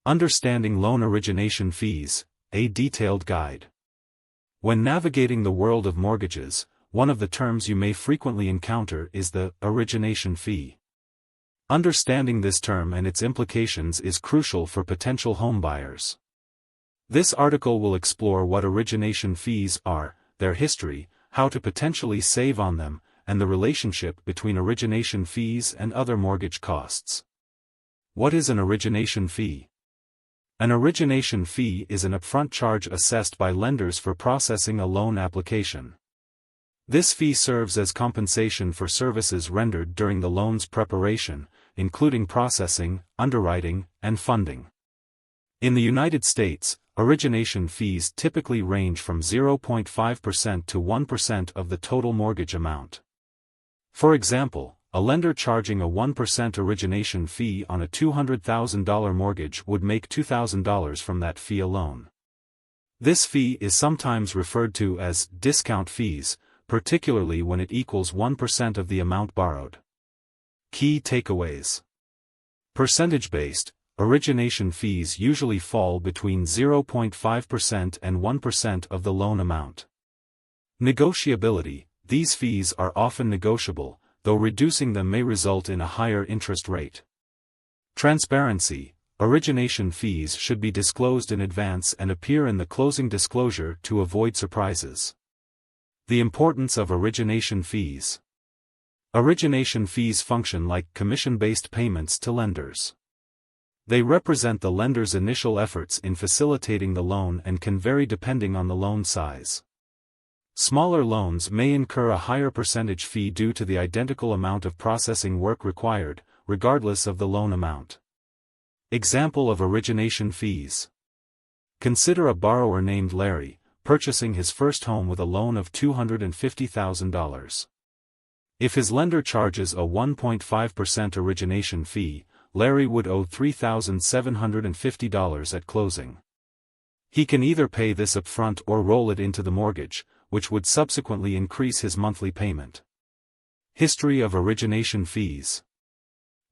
Understanding Loan Origination Fees, a detailed guide. When navigating the world of mortgages, one of the terms you may frequently encounter is the origination fee. Understanding this term and its implications is crucial for potential homebuyers. This article will explore what origination fees are, their history, how to potentially save on them, and the relationship between origination fees and other mortgage costs. What is an origination fee? An origination fee is an upfront charge assessed by lenders for processing a loan application. This fee serves as compensation for services rendered during the loan's preparation, including processing, underwriting, and funding. In the United States, origination fees typically range from 0.5% to 1% of the total mortgage amount. For example, a lender charging a 1% origination fee on a $200,000 mortgage would make $2,000 from that fee alone. This fee is sometimes referred to as discount fees, particularly when it equals 1% of the amount borrowed. Key takeaways. Percentage-based, origination fees usually fall between 0.5% and 1% of the loan amount. Negotiability, these fees are often negotiable, though reducing them may result in a higher interest rate. Transparency, origination fees should be disclosed in advance and appear in the closing disclosure to avoid surprises. The importance of origination fees. Origination fees function like commission-based payments to lenders. They represent the lender's initial efforts in facilitating the loan and can vary depending on the loan size. Smaller loans may incur a higher percentage fee due to the identical amount of processing work required, regardless of the loan amount. Example of origination fees. Consider a borrower named Larry, purchasing his first home with a loan of $250,000. If his lender charges a 1.5% origination fee, Larry would owe $3,750 at closing. He can either pay this upfront or roll it into the mortgage, which would subsequently increase his monthly payment. History of origination fees.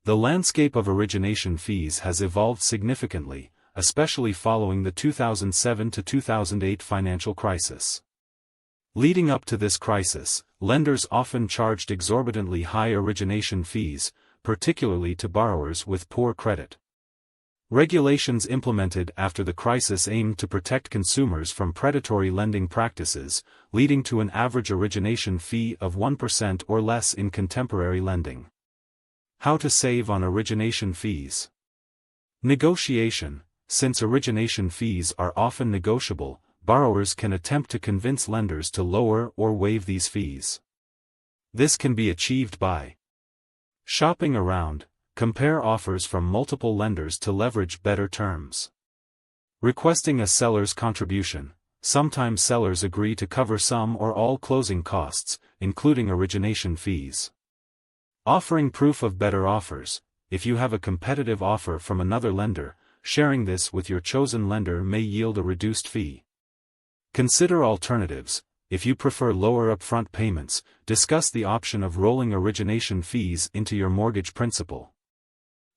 The landscape of origination fees has evolved significantly, especially following the 2007 to 2008 financial crisis. Leading up to this crisis, lenders often charged exorbitantly high origination fees, particularly to borrowers with poor credit. Regulations implemented after the crisis aimed to protect consumers from predatory lending practices, leading to an average origination fee of 1% or less in contemporary lending. How to save on origination fees. Negotiation. Since origination fees are often negotiable, borrowers can attempt to convince lenders to lower or waive these fees. This can be achieved by shopping around. Compare offers from multiple lenders to leverage better terms. Requesting a seller's contribution. Sometimes sellers agree to cover some or all closing costs, including origination fees. Offering proof of better offers. If you have a competitive offer from another lender, sharing this with your chosen lender may yield a reduced fee. Consider alternatives. If you prefer lower upfront payments, discuss the option of rolling origination fees into your mortgage principal.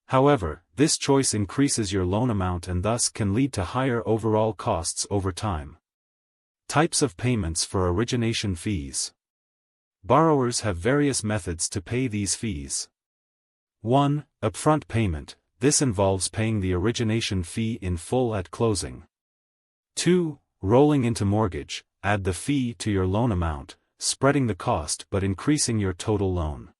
However, this choice increases your loan amount and thus can lead to higher overall costs over time. Types of payments for origination fees. Borrowers have various methods to pay these fees. 1. Upfront payment. This involves paying the origination fee in full at closing. 2. Rolling into mortgage. Add the fee to your loan amount, spreading the cost but increasing your total loan.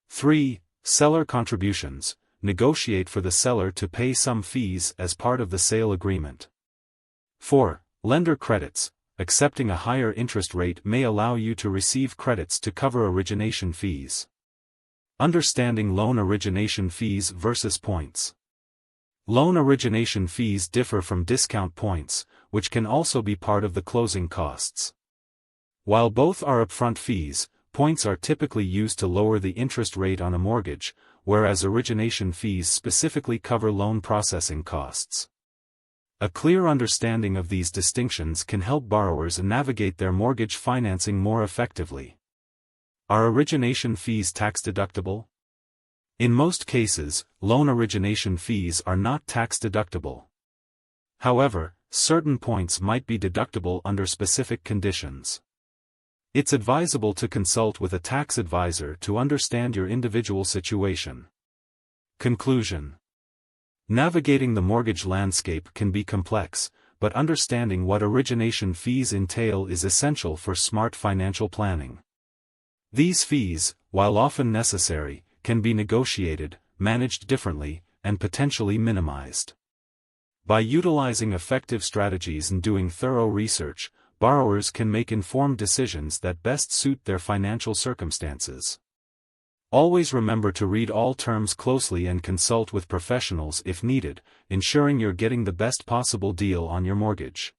3. Seller contributions. Negotiate for the seller to pay some fees as part of the sale agreement. 4. Lender credits. Accepting a higher interest rate may allow you to receive credits to cover origination fees. Understanding loan origination fees versus points. Loan origination fees differ from discount points, which can also be part of the closing costs. While both are upfront fees, points are typically used to lower the interest rate on a mortgage, whereas origination fees specifically cover loan processing costs. A clear understanding of these distinctions can help borrowers navigate their mortgage financing more effectively. Are origination fees tax-deductible? In most cases, loan origination fees are not tax-deductible. However, certain points might be deductible under specific conditions. It's advisable to consult with a tax advisor to understand your individual situation. Conclusion. Navigating the mortgage landscape can be complex, but understanding what origination fees entail is essential for smart financial planning. These fees, while often necessary, can be negotiated, managed differently, and potentially minimized. By utilizing effective strategies and doing thorough research, borrowers can make informed decisions that best suit their financial circumstances. Always remember to read all terms closely and consult with professionals if needed, ensuring you're getting the best possible deal on your mortgage.